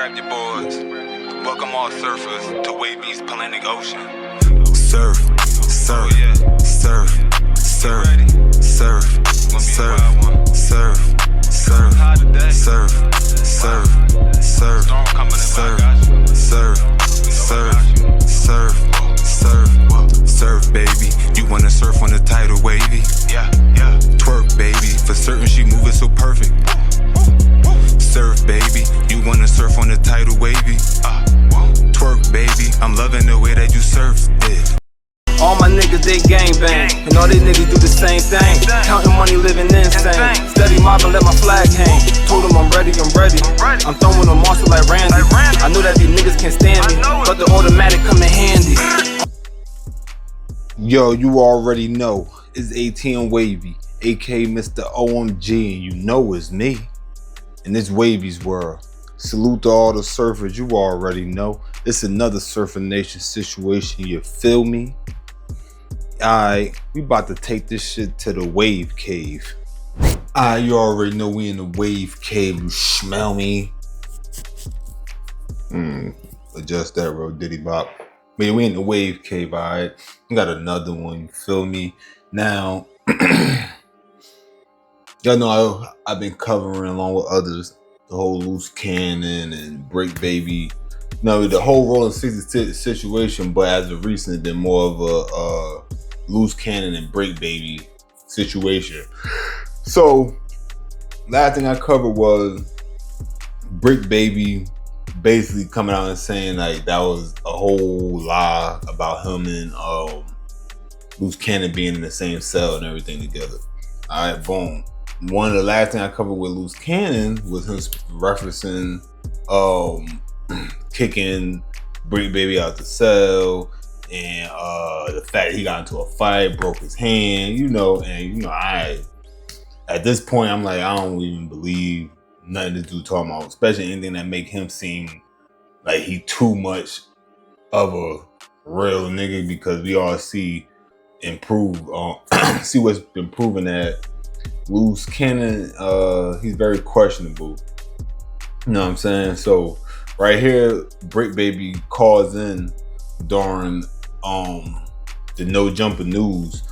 grab your boards. Welcome all surfers to Wavy's Atlantic Ocean. Surf, surf, surf, surf, surf, surf, surf, surf, surf, surf, surf, surf, surf, surf, surf, surf, baby. You wanna surf on the tidal wavy? Yeah, yeah. Twerk, baby. For certain, she moving so perfect. Surf, baby. You wanna surf on the tidal wavy? Twerk, baby. I'm loving the way that you surf it. All my niggas, they gangbang, and all they niggas do the same thing. Counting money, living insane. Steady mobbing, let my flag hang. Told them I'm ready, I'm ready. I'm throwing them monster like Randy. I know that these niggas can't stand me, but the automatic come in handy. Yo, you already know it's ATM Wavy, aka Mr. OMG, and you know it's me. In this Wavy's world. Salute to all the surfers, you already know. It's another Surfer Nation situation, you feel me? Alright, we about to take this shit to the wave cave. Alright, you already know we in the wave cave, you smell me? Adjust that real diddy bop. Man, we in the wave cave, alright? We got another one, you feel me? Now, y'all know I've been covering along with others the whole Luce Cannon and Bricc Baby. No, the whole Rolling 60 situation, but as of recent, been more of a Luce Cannon and Bricc Baby situation. So, last thing I covered was Bricc Baby basically coming out and saying like that was a whole lie about him and Luce Cannon being in the same cell and everything together. All right, boom. One of the last thing I covered with Luce Cannon was him referencing kicking Bricc Baby out the cell and the fact he got into a fight, broke his hand, I at this point I'm like, I don't even believe nothing this dude talking about, especially anything that make him seem like he too much of a real nigga, because we all see see what's been proven that Luce Cannon, he's very questionable. You know what I'm saying? So right here, Bricc Baby calls in during the No Jumper news,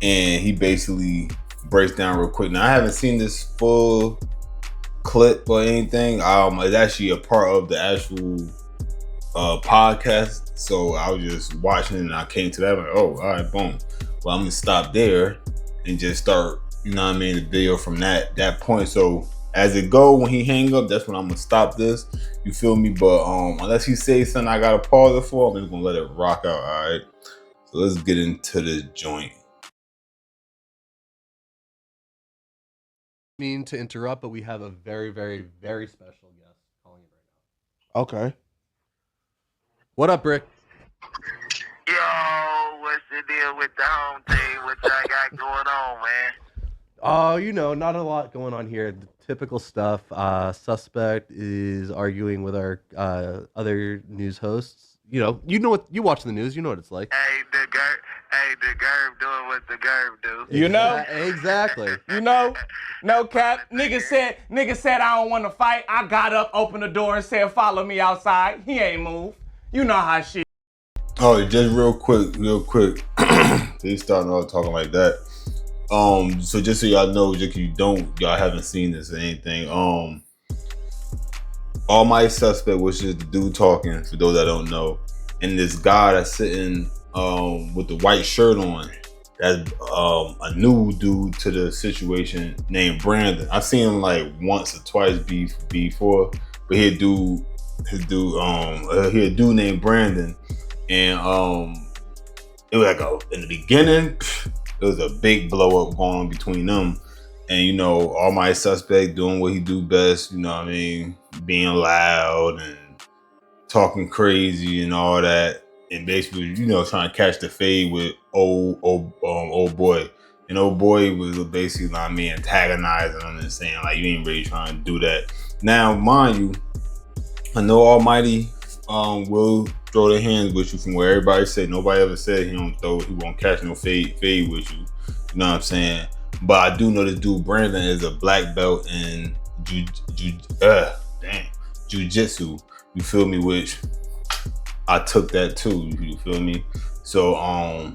and he basically breaks down real quick. Now I haven't seen this full clip or anything. It's actually a part of the actual podcast. So I was just watching it and I came to that like, oh, all right, boom. Well, I'm gonna stop there and just start, you know what I mean, the video from that point. So as it go, when he hang up, that's when I'm gonna stop this. You feel me? But unless he says something I gotta pause it for, I'm just gonna let it rock out. All right. So let's get into the joint. Mean to interrupt, but we have a very, very, very special guest calling in right now. Okay. What up, Brick? Yo, what's the deal with the home team? What y'all got going on, man? Oh, not a lot going on here. The typical stuff. Suspect is arguing with our other news hosts. You know what, you watch the news, you know what it's like. Hey, the Gerb doing what the Gerb do. You know? Exactly. You know? No cap. Nigga said I don't want to fight. I got up, opened the door, and said, follow me outside. He ain't moved. You know how shit. Oh, just real quick. They starting off talking like that. So just so y'all know, just y'all haven't seen this or anything. Almighty Suspect, which is the dude talking, for those that don't know, and this guy that's sitting with the white shirt on, that's a new dude to the situation named Brandon. I've seen him like once or twice before, but he a dude named Brandon, and it was like in the beginning, it was a big blow up going on between them. And Almighty Suspect doing what he do best, you know what I mean, being loud and talking crazy and all that, and basically, trying to catch the fade with old boy. And old boy was basically like me antagonizing him and saying like, you ain't really trying to do that. Now, mind you, I know Almighty will throw their hands with you, from where everybody said, nobody ever said he won't catch no fade with you. You know what I'm saying? But I do know this dude Brandon is a black belt in jujitsu. You feel me? Which I took that too. You feel me? So I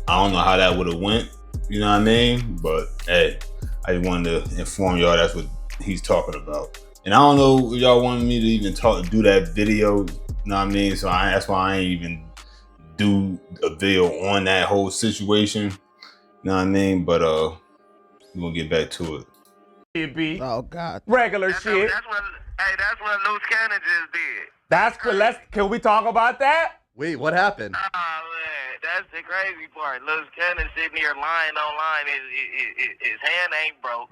don't know how that would have went. You know what I mean? But hey, I just wanted to inform y'all that's what he's talking about. And I don't know if y'all wanted me to even do that video. You know what I mean? So that's why I ain't even do a video on that whole situation. You know what I mean? But we're gonna get back to it. Oh God. Regular shit. That's what Luce Cannon just did. That's can we talk about that? Wait, what happened? Oh man, that's the crazy part. Luce Cannon sitting here lying online. His hand ain't broke.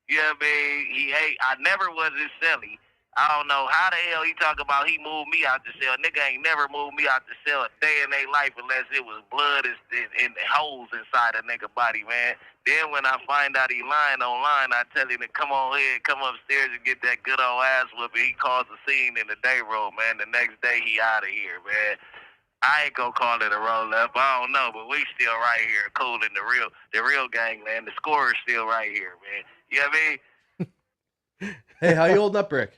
You know what I mean? I never was his celly. I don't know how the hell he talk about he moved me out the cell. Nigga ain't never moved me out the cell a day in their life unless it was blood and holes inside a nigga body, man. Then when I find out he lying online, I tell him to come on here, come upstairs and get that good old ass whooping. He calls the scene in the day room, man. The next day he out of here, man. I ain't gonna call it a roll up. I don't know, but we still right here, cool in the real gangland. The scorer's still right here, man. You know what I mean? Hey, how you holding up, Bricc?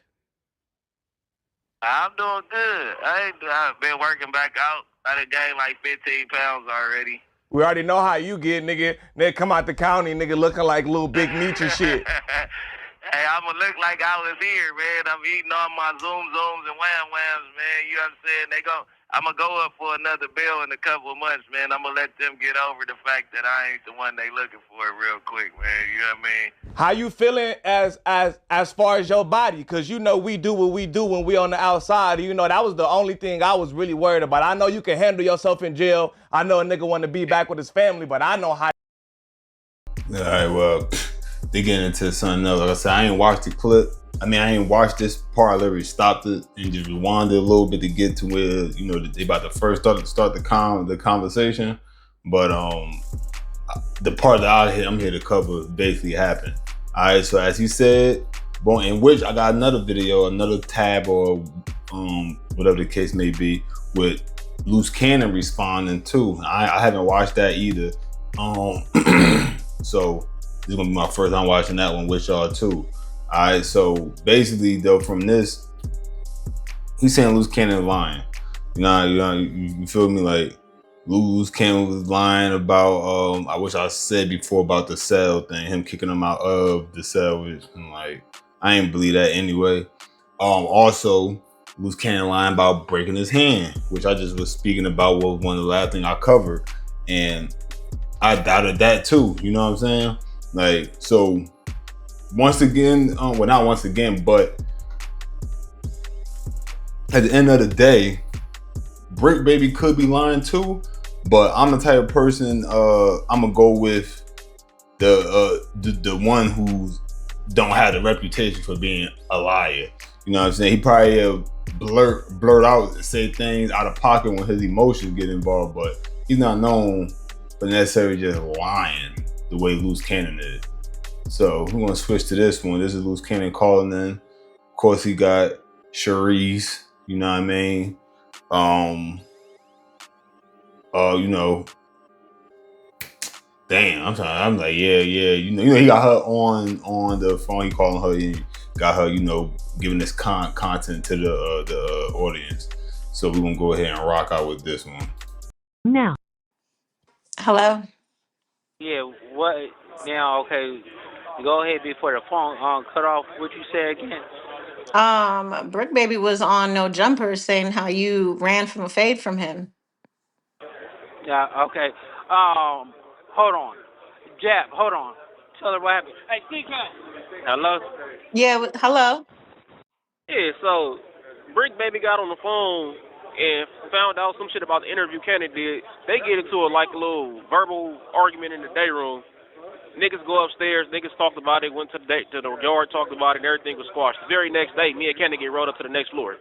I'm doing good. I've been working back out. I done gained like 15 pounds already. We already know how you get, nigga. Nigga come out the county, nigga looking like little Big Meech and shit. Hey, I'ma look like I was here, man. I'm eating all my zooms and whams, man. You know what I'm saying? I'ma go up for another bill in a couple of months, man. I'ma let them get over the fact that I ain't the one they looking for real quick, man. You know what I mean? How you feeling as far as your body? Cause you know we do what we do when we on the outside. You know that was the only thing I was really worried about. I know you can handle yourself in jail. I know a nigga want to be back with his family, but I know how. All right, well, they getting into something else. Like I said, I ain't watched the clip. I mean, I ain't watched this part. I literally stopped it and just rewinded a little bit to get to where, you know, they about to first start the conversation. But the part that I'm here to cover basically happened. All right, so as he said, in which I got another video, another tab or whatever the case may be, with Luce Cannon responding too. I haven't watched that either. So this is gonna be my first time watching that one with y'all too. All right, so basically though, from this, he's saying Luce Cannon lying. You feel me? Like Luce Cannon was lying about. I wish I said before about the cell thing, him kicking him out of the cell. Which I'm like, I ain't believe that anyway. Also, Luce Cannon lying about breaking his hand, which I just was speaking about. Was one of the last things I covered, and I doubted that too. You know what I'm saying? Like, so once again, well, not once again, but at the end of the day, Bricc Baby could be lying too. But I'm the type of person, I'm gonna go with the one who don't have the reputation for being a liar. You know what I'm saying? He probably blurt out and say things out of pocket when his emotions get involved, but he's not known for necessarily just lying the way Luce Cannon is. So we're gonna switch to this one. This is Luce Cannon calling in. Of course, he got Cherise. You know what I mean? You know, damn. I'm like, yeah. You know, he got her on the phone. He calling her. He got her, you know, giving this content to the audience. So we're gonna go ahead and rock out with this one. Now. Hello? Yeah, what now? Okay, go ahead before the phone cut off. What you say again? Bricc Baby was on No Jumper saying how you ran from a fade from him. Yeah, okay. Hold on, Jap. Hold on. Tell her what happened. Hey, TK. Hello. Yeah, hello? Yeah. So, Bricc Baby got on the phone and found out some shit about the interview Cannon did. They get into a little verbal argument in the day room. Niggas go upstairs, niggas talked about it, went to the yard, talked about it, and everything was squashed. The very next day, me and Cannon get rolled up to the next floor.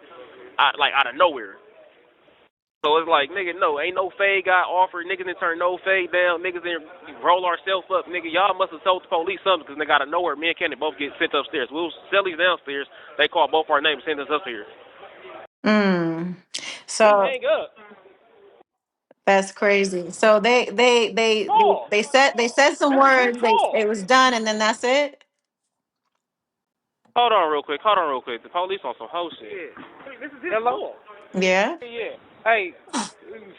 Out of nowhere. So it's like, nigga, no, ain't no fade got offered. Niggas didn't turn no fade down. Niggas didn't roll ourselves up. Nigga, y'all must have told the police something because they got out of nowhere. Me and Cannon both get sent upstairs. We was Sally's downstairs. They called both our names, sent us up here. So hang up. that's crazy. So they said some words. It was done, and then that's it. Hold on real quick. The police on some hoe shit. Yeah. This is his Hello? fault. Yeah. Yeah. Hey,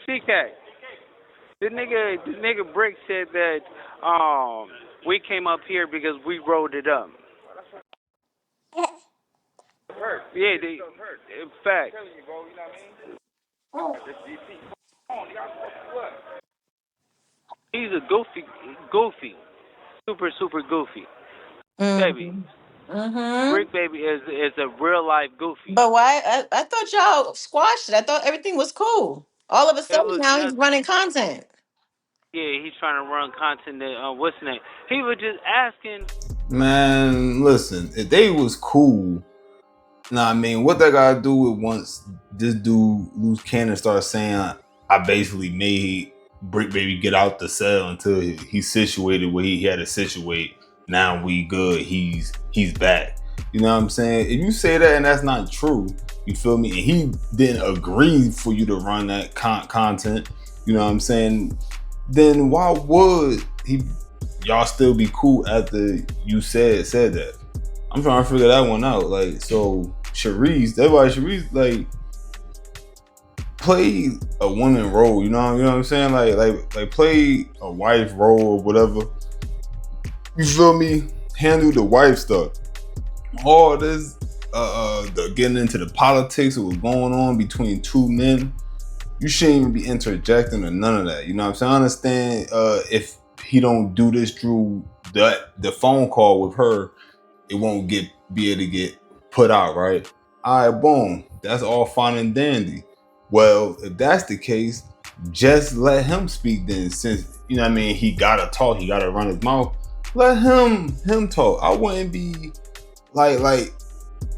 CK. The nigga Bricc said that we came up here because we rolled it up. Yeah, in fact. He's a goofy, super goofy. Baby, Mm-hmm. Bricc Baby is a real life goofy. But why? I thought y'all squashed it. I thought everything was cool. All of a It sudden was now he's nothing. running content. Yeah, he's trying to run content that what's the name? He was just asking. Man, listen, if they was cool, nah, I mean, what that gotta do with once this dude Luce Cannon started saying I basically made Bricc Baby get out the cell until he's situated where he had to situate. Now we good. He's back. You know what I'm saying? If you say that and that's not true, you feel me? And he didn't agree for you to run that content. You know what I'm saying? Then why would y'all still be cool after you said that? I'm trying to figure that one out. Like, so Sharice, like, play a woman role. You know what I'm saying? Like play a wife role or whatever. You feel me? Handle the wife stuff. All this, the getting into the politics of what's going on between two men. You shouldn't even be interjecting or none of that. You know what I'm saying? I understand if he don't do this through the phone call with her, it won't be able to get put out, right? All right, boom. That's all fine and dandy. Well, if that's the case, just let him speak then. Since, you know what I mean, he gotta talk, he gotta run his mouth. Let him talk. I wouldn't be like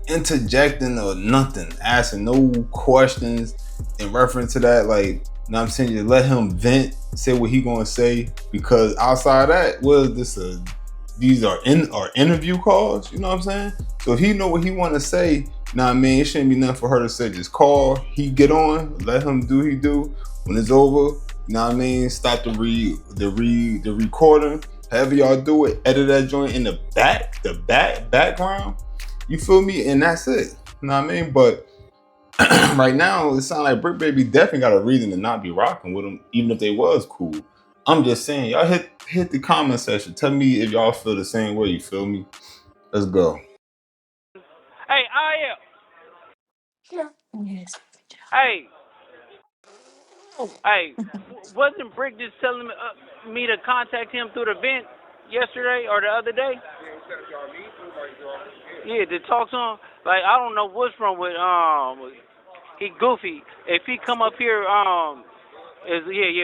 interjecting or nothing, asking no questions in reference to that. Like, you know what I'm saying? Just let him vent, say what he gonna say, because outside of that, what is this? These are interview calls, you know what I'm saying? So if he know what he want to say, you know what I mean, it shouldn't be nothing for her to say. Just call, he get on, let him do he do. When it's over, you know what I mean, stop the recording. However y'all do it, edit that joint in the background. You feel me? And that's it. You know what I mean? But right now, it sounds like Bricc Baby definitely got a reason to not be rocking with him, even if they was cool. I'm just saying, y'all hit the comment section. Tell me if y'all feel the same way. You feel me? Let's go. Hey, Yes. hey, wasn't Bricc just telling me to contact him through the vent yesterday or the other day? Yeah, to talk to him. Like, I don't know what's wrong with he goofy. If he come up here,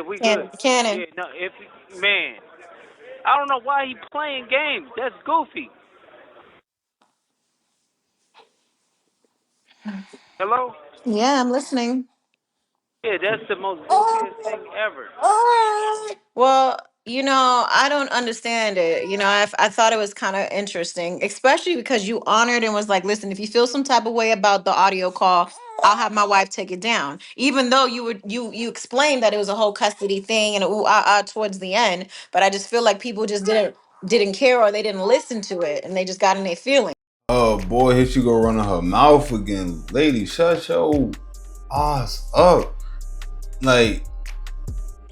we good. Cannon. Yeah, no, man, I don't know why he playing games. That's goofy. Hello? Yeah, I'm listening. Yeah, that's the most goofiest thing ever. Well, I don't understand it. I thought it was kind of interesting, especially because you honored and was like, listen, if you feel some type of way about the audio call, I'll have my wife take it down. Even though you explained that it was a whole custody thing and towards the end, but I just feel like people just didn't care or they didn't listen to it and they just got in their feelings. Oh boy, here she go running her mouth again. Lady, shut your ass up. Like,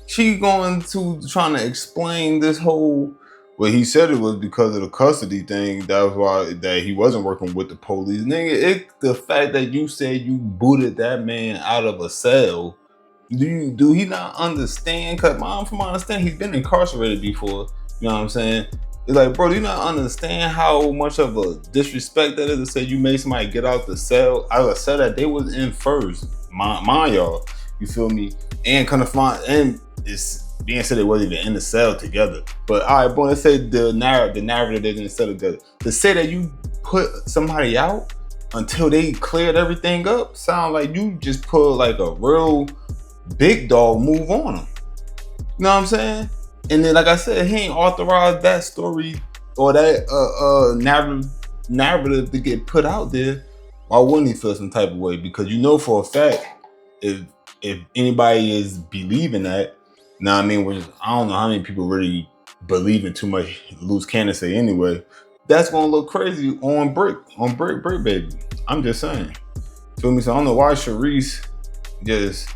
she going to trying to explain this whole. Well, he said it was because of the custody thing. That was why that he wasn't working with the police. Nigga, the fact that you said you booted that man out of a cell. Do he not understand? Cause from my understanding, he's been incarcerated before. You know what I'm saying? It's like, bro, do you not understand how much of a disrespect that is to say you made somebody get out the cell? I would say that they was in first. Mind y'all. You feel me? And kind of find, and it's being said they wasn't even in the cell together. But all right, boy, let's say the narrative they didn't settle together. To say that you put somebody out until they cleared everything up, sound like you just put like a real big dog move on him. You know what I'm saying? And then, like I said, he ain't authorized that story or that narrative to get put out there. Why wouldn't he feel some type of way? Because you know for a fact, if anybody is believing that, now I mean, I don't know how many people really believe in too much Luce Cannon say anyway. that's gonna look crazy on Brick Baby. I'm just saying. Feel me? So I don't know why Sharice just,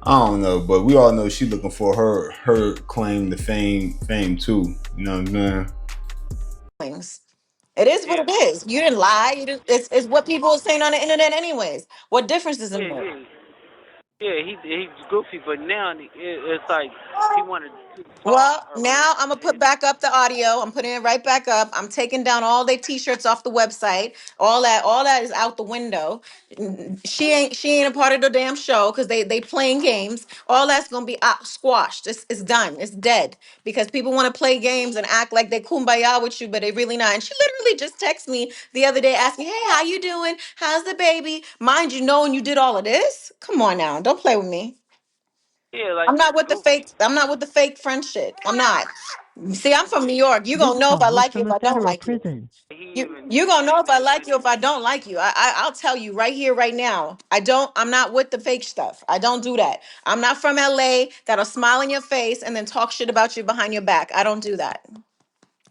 I don't know, but we all know she looking for her claim to fame too. You know what I'm saying? Things. It is what Yeah, it is. You didn't lie. You didn't, it's what people are saying on the internet anyways. What difference does it yeah, make? yeah. Yeah, he's goofy, but now it's like he wanted to talk Well, or now I'm gonna put and back up the audio. I'm putting it right back up. I'm taking down all their t-shirts off the website. All that is out the window. She ain't a part of the damn show because they playing games. All that's gonna be squashed. It's done. It's dead because people want to play games and act like they kumbaya with you, but they really not. And she literally just texted me the other day asking, "Hey, how you doing? How's the baby?" Mind you, knowing you did all of this. Come on now, don't play with me. yeah, like I'm he's not with the goofy. fake. I'm not with the fake friend shit. I'm not. See, I'm from New York. You This gonna know if I call is like you from if a I don't federal like you. prison. He You even you gonna know if I like you even if I don't like you. I'll tell you right here, right now. I'm not with the fake stuff. I don't do that. I'm not from LA that'll smile in your face and then talk shit about you behind your back. I don't do that.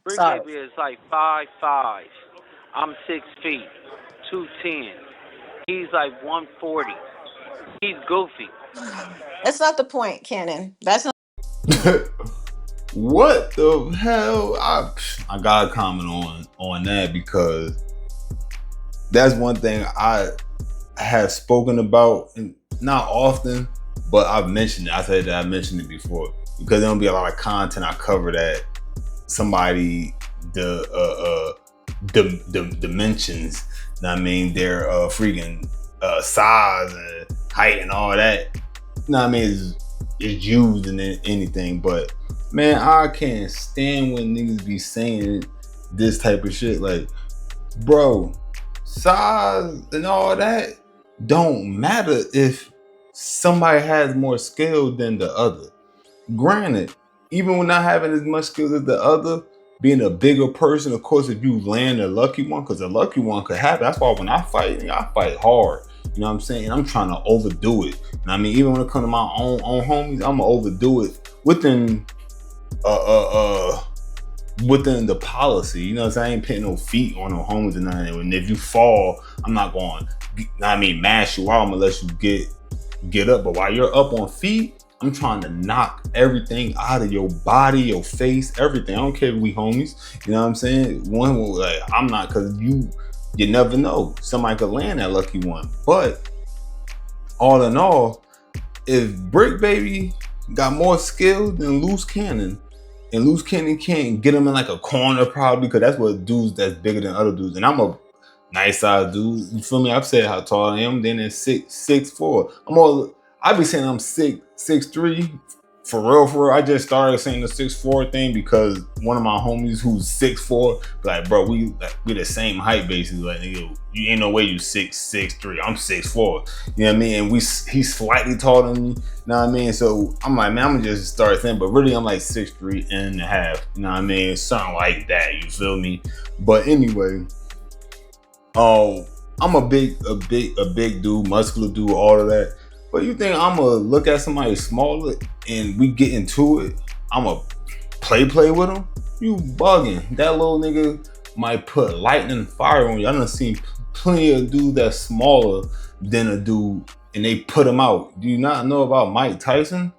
Brick Sorry. Baby is like 5'5". I'm 6 feet, 210. He's like 140. He's goofy. That's not the point, Cannon. That's not What the hell? I gotta comment on that because that's one thing I have spoken about, and not often, but I've mentioned it. I said that I mentioned it before because there'll be a lot of content I cover that somebody the dimensions. I mean, their freaking size and height and all that. I mean, is used in anything, but man, I can't stand when niggas be saying this type of shit. Like, bro, size and all that don't matter if somebody has more skill than the other. Granted, even when not having as much skill as the other, being a bigger person, of course, if you land a lucky one, because a lucky one could happen. That's why when I fight hard. You know what I'm saying? I'm trying to overdo it. And I mean, even when it comes to my own homies, I'm gonna overdo it within within the policy. You know what I'm saying? I ain't putting no feet on no homies and nothing. And if you fall, I'm not going mash you out. I'm gonna let you get up. But while you're up on feet, I'm trying to knock everything out of your body, your face, everything. I don't care if we homies. You know what I'm saying? I'm not, because you never know. Somebody could land that lucky one. But all in all, if Bricc Baby got more skill than Luce Cannon, and Luce Cannon can't get him in like a corner probably, because that's what dudes that's bigger than other dudes. And I'm a nice size dude. You feel me? I've said how tall I am. Then it's 6'4". I be saying I'm 6'3". For real. I just started saying the 6'4" thing because one of my homies who's 6'4", like, bro, we the same height basically. Like, nigga, you ain't no way you 6'3". I'm 6'4". You know what I mean? And he's slightly taller than me. You know what I mean? So I'm like, man, I'm gonna just start saying, but really I'm like 6'3" and a half. You know what I mean? Something like that. You feel me? But anyway. Oh, I'm a big dude, muscular dude, all of that. But you think I'm gonna look at somebody smaller and we get into it? I'm gonna play with him? You bugging. That little nigga might put lightning and fire on you. I done seen plenty of dudes that's smaller than a dude and they put him out. Do you not know about Mike Tyson?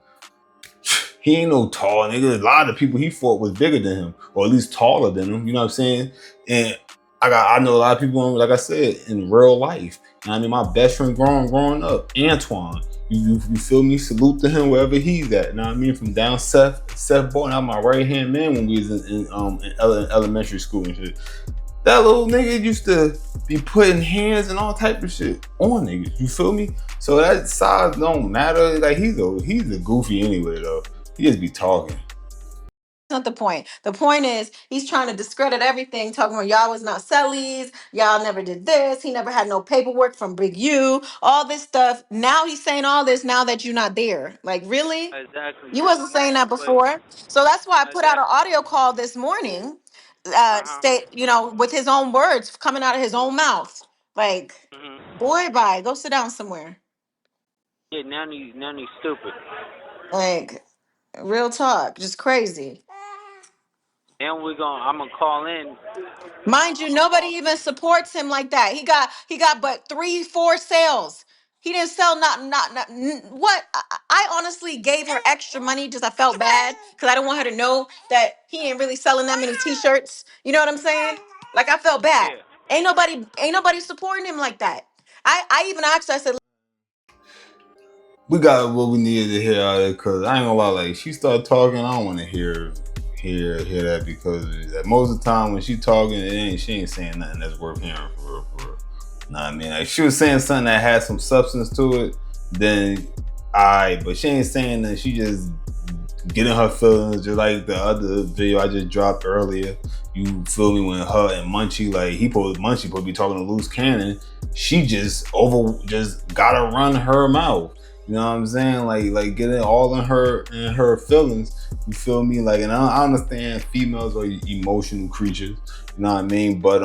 He ain't no tall nigga. A lot of people he fought was bigger than him, or at least taller than him. You know what I'm saying? And I know a lot of people, like I said, in real life. And I mean, my best friend growing up, Antoine. You feel me? Salute to him wherever he's at. You know what I mean? From down Seth Bourne, out my right hand man when we was in elementary school and shit. That little nigga used to be putting hands and all type of shit on niggas. You feel me? So that size don't matter. Like he's a goofy anyway though. He just be talking. not the point. The point is he's trying to discredit everything, talking about y'all was not sellies, y'all never did this, he never had no paperwork from Big U, all this stuff. Now he's saying all this now that you're not there. Like, really? Exactly. You wasn't saying that But before. So that's why I put out an exactly. audio call this morning, Uh-huh. state, with his own words coming out of his own mouth. Like, Mhm. boy, bye, go sit down somewhere. Yeah, now he's stupid. Like, real talk, just crazy. Then I'm gonna call in. Mind you, nobody even supports him like that. He got but 3-4 sales. He didn't sell what I honestly gave her extra money just I felt bad because I don't want her to know that he ain't really selling that many t-shirts. You know what I'm saying? Like I felt bad. Yeah. Ain't nobody supporting him like that. I even asked her, I said, We got what we needed to hear out of it, because I ain't gonna lie, like she started talking, I don't want to hear that, because most of the time when she talking, she ain't saying nothing that's worth hearing for real. Know what I mean? Like she was saying something that had some substance to it, then but she ain't saying that. She just getting her feelings, just like the other video I just dropped earlier. You feel me? When her and Munchie, like Munchie supposed to be talking to Luce Cannon, she just gotta run her mouth. You know what I'm saying? Like getting all in her feelings. You feel me? Like, and I understand females are emotional creatures. You know what I mean? But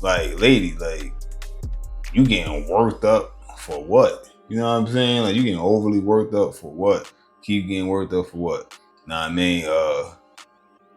like, lady, like you getting worked up for what? You know what I'm saying? Like you getting overly worked up for what? Keep getting worked up for what? Know what I mean?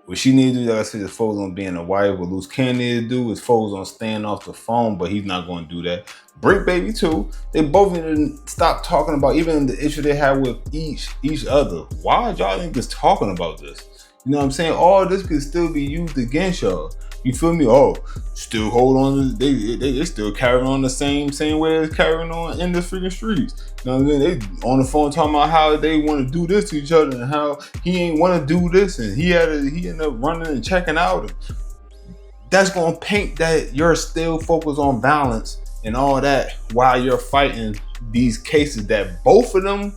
What she need to do, like I said, is focus on being a wife. What Luce Cannon need to do is focus on staying off the phone, but he's not going to do that. Bricc Baby too. They both need to stop talking about even the issue they have with each other. Why are y'all niggas talking about this? You know what I'm saying? All this could still be used against y'all. You feel me? Oh, still hold on. They still carrying on the same way as carrying on in the freaking streets. You know what I mean? They on the phone talking about how they want to do this to each other and how he ain't want to do this and he ended up running and checking out. That's gonna paint that you're still focused on balance and all that while you're fighting these cases that both of them,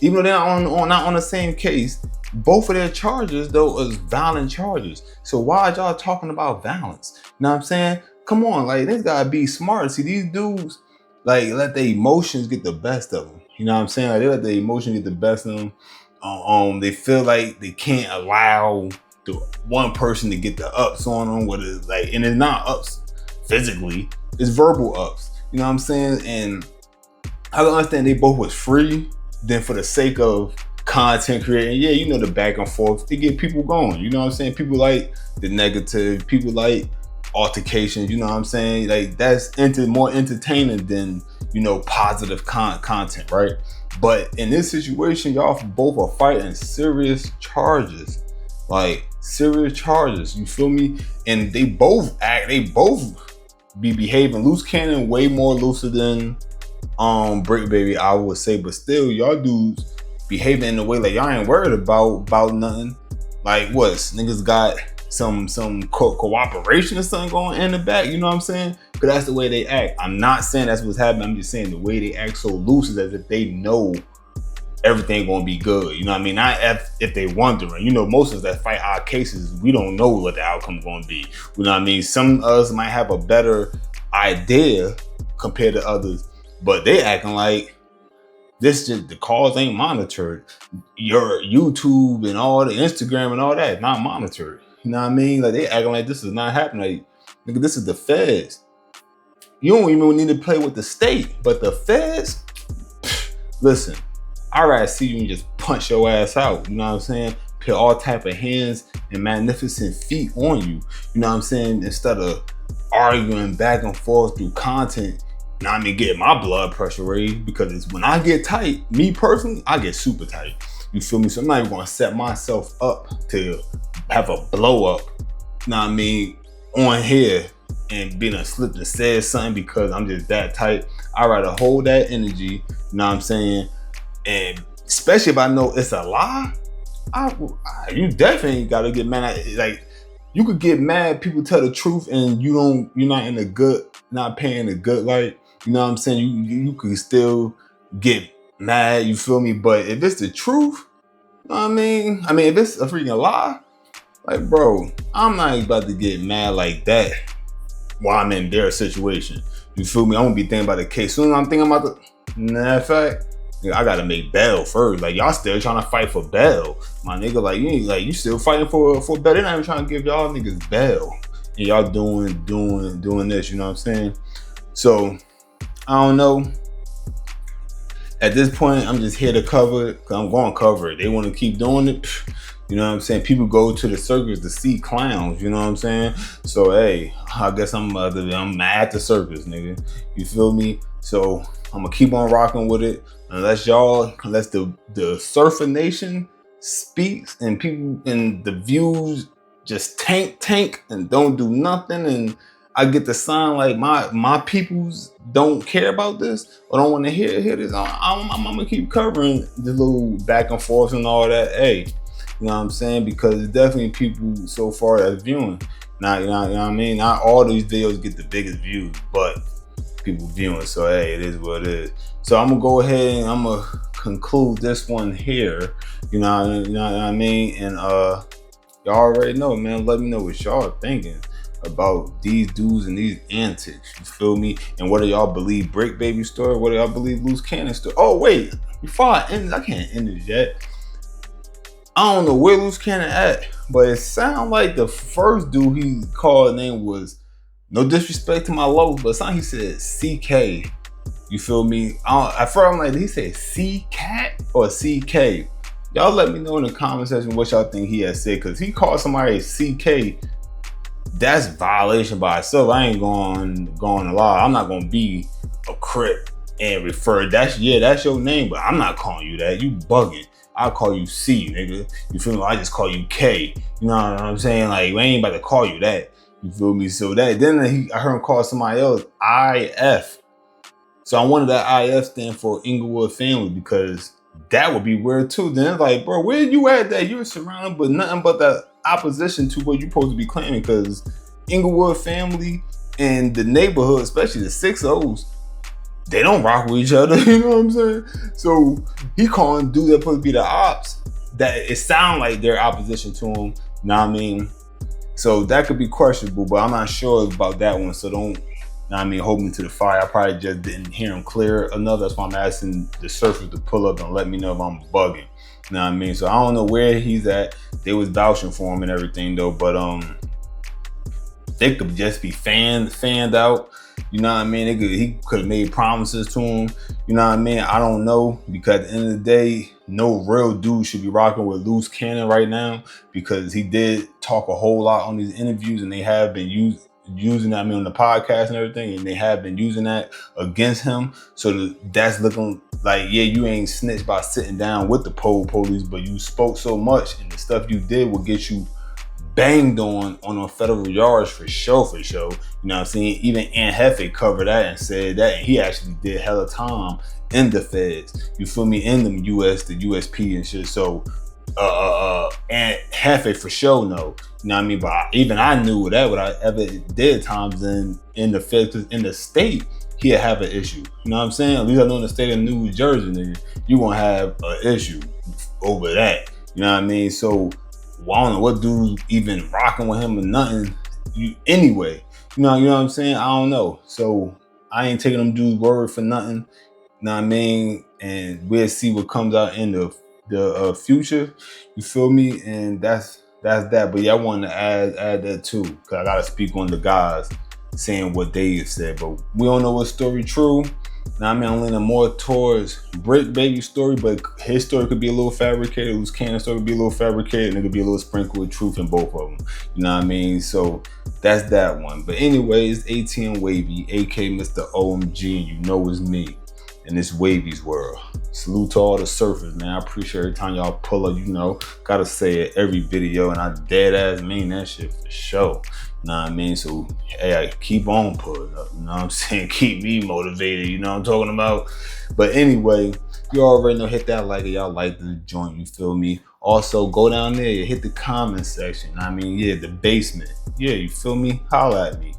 even though they're not on the same case, both of their charges though is violent charges. So why are y'all talking about violence? You know what I'm saying? Come on, like they gotta be smart. See, these dudes like let their emotions get the best of them. You know what I'm saying? Like they let their emotions get the best of them. They feel like they can't allow the one person to get the ups on them. What is like, and it's not ups physically, it's verbal ups. You know what I'm saying? And I don't understand they both was free. Then for the sake of content creating, yeah, you know, the back and forth to get people going. You know what I'm saying? People like the negative, people like altercations, you know what I'm saying? Like that's more entertaining than, you know, positive content, right? But in this situation, y'all both are fighting serious charges. Like serious charges, you feel me? And they both be behaving. Luce Cannon way more looser than Bricc Baby, I would say, but still y'all dudes behaving in a way like y'all ain't worried about nothing. Like what's niggas got some cooperation or something going in the back, you know what I'm saying? Because that's the way they act. I'm not saying that's what's happening. I'm just saying the way they act so loose is as if they know everything gonna be good. You know what I mean? Not if they wondering. You know, most of us that fight our cases, we don't know what the outcome's gonna be. You know what I mean? Some of us might have a better idea compared to others, but they acting like this just the calls ain't monitored. Your YouTube and all the Instagram and all that not monitored. You know what I mean? Like they acting like this is not happening. Like, nigga, this is the feds. You don't even need to play with the state, but the feds, listen, I'd rather see you and just punch your ass out. You know what I'm saying? Put all type of hands and magnificent feet on you. You know what I'm saying? Instead of arguing back and forth through content. Now I mean, getting my blood pressure raised, because it's when I get tight, me personally, I get super tight. You feel me? So I'm not even gonna set myself up to have a blow up, you know what I mean, on here and being a slip and said something because I'm just that tight. I'd rather hold that energy, you know what I'm saying? And especially if I know it's a lie, you definitely gotta get mad. Like you could get mad, people tell the truth and you're not in the good, not paying the good light. You know what I'm saying? You can still get mad, you feel me? But if it's the truth, you know what I mean, if it's a freaking lie, like, bro, I'm not about to get mad like that while I'm in their situation. You feel me? I'm gonna be thinking about the case. Soon as I'm thinking about matter of fact, I gotta make bail first. Like, y'all still trying to fight for bail. My nigga, you still fighting for bail. They're not even trying to give y'all niggas bail. And y'all doing this, you know what I'm saying? So, I don't know. At this point, I'm just here to cover it, because I'm going to cover it. They want to keep doing it. You know what I'm saying? People go to the circus to see clowns. You know what I'm saying? So hey, I guess I'm at the circus, nigga. You feel me? So I'm gonna keep on rocking with it unless the Surfer Nation speaks and people and the views just tank and don't do nothing, and I get the sign like my peoples don't care about this or don't want to hear this. I'm gonna keep covering the little back and forth and all that. Hey, you know what I'm saying? Because there's definitely people so far that's viewing. Now, you know what I mean? Not all these videos get the biggest views, but people viewing. So hey, it is what it is. So I'm gonna go ahead and I'm gonna conclude this one here. You know what I mean? And y'all already know, man. Let me know what y'all thinking about these dudes and these antics. You feel me? And what do y'all believe Bricc Baby story? What do y'all believe Luce Cannon story? Oh wait, before I end, I can't end it yet. I don't know where Luce Cannon at, but it sounds like the first dude he called name was, no disrespect to my locals, but something he said CK. You feel me? At first I'm like, did he say C-Cat or CK? Y'all let me know in the comment section what y'all think he has said, because he called somebody CK. That's violation by itself. I ain't going to lie. I'm not going to be a crip and refer. That's your name, but I'm not calling you that. You bugging. I'll call you C, nigga. You feel me? I just call you K. You know what I'm saying? Like, we ain't about to call you that. You feel me? So that then I heard him call somebody else IF. So I wanted that IF stand for Inglewood family, because that would be weird too. Then it's like, bro, where you at that you're surrounded but nothing but the opposition to what you're supposed to be claiming? Because Inglewood family and the neighborhood, especially the 6-0s, they don't rock with each other. You know what I'm saying? So he calling dudes that supposed to be the ops that it sound like they're opposition to him. You know what I mean? So that could be questionable, but I'm not sure about that one. So don't, you know what I mean, hold me to the fire. I probably just didn't hear him clear enough. That's why I'm asking the surfer to pull up and let me know if I'm bugging. You know what I mean? So I don't know where he's at. They was vouching for him and everything though, but they could just be fanned out. You know what I mean? He could have made promises to him. You know what I mean? I don't know, because at the end of the day, no real dude should be rocking with Luce Cannon right now, because he did talk a whole lot on these interviews, and they have been using that, I mean, on the podcast and everything, and they have been using that against him. So that's looking like, yeah, you ain't snitched by sitting down with the police, but you spoke so much, and the stuff you did will get you banged on a federal yards for sure. You know what I'm saying? Even Aunt Hefe covered that and said that, and he actually did hella time in the feds. You feel me? In the USP and shit. So Aunt Hefe for sure know. You know what I mean? But even I knew that what I ever did times in the feds, in the state, he'd have an issue. You know what I'm saying? At least I know in the state of New Jersey, nigga, you gonna have an issue over that. You know what I mean? So I don't know what dude's even rocking with him or nothing. Anyway, you know what I'm saying? I don't know. So I ain't taking them dudes' word for nothing. You know what I mean? And we'll see what comes out in the future. You feel me? And that's that. But yeah, I wanted to add that too, because I gotta speak on the guys saying what they have said. But we don't know what story true. Now, I mean, I'm leaning more towards Bricc Baby story, but his story could be a little fabricated. Luce Cannon story could be a little fabricated, and it could be a little sprinkle of truth in both of them. You know what I mean? So that's that one. But anyways, ATM Wavy, aka Mr. OMG, and you know it's me. And it's Wavy's world. Salute to all the surfers, man. I appreciate every time y'all pull up, you know. Gotta say it every video, and I dead ass mean that shit for sure. You know what I mean? So, hey, I keep on pulling up. You know what I'm saying? Keep me motivated. You know what I'm talking about? But anyway, you already know, hit that like if y'all like the joint. You feel me? Also, go down there, hit the comment section. I mean, yeah, the basement. Yeah, you feel me? Holla at me.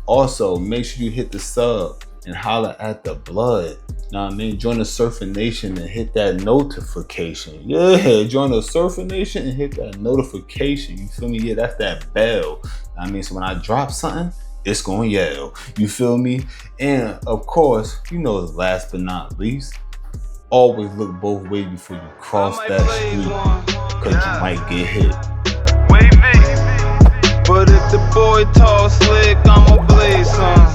Also, make sure you hit the sub and holla at the blood. Know what I mean? Join the Surfer Nation and hit that notification. Yeah, join the Surfer Nation and hit that notification. You feel me? Yeah, that's that bell. I mean, so when I drop something, it's gonna yell. You feel me? And of course, you know, last but not least, always look both ways before you cross that street, cause you might get hit. But if the boy tall slick, I'ma blaze some.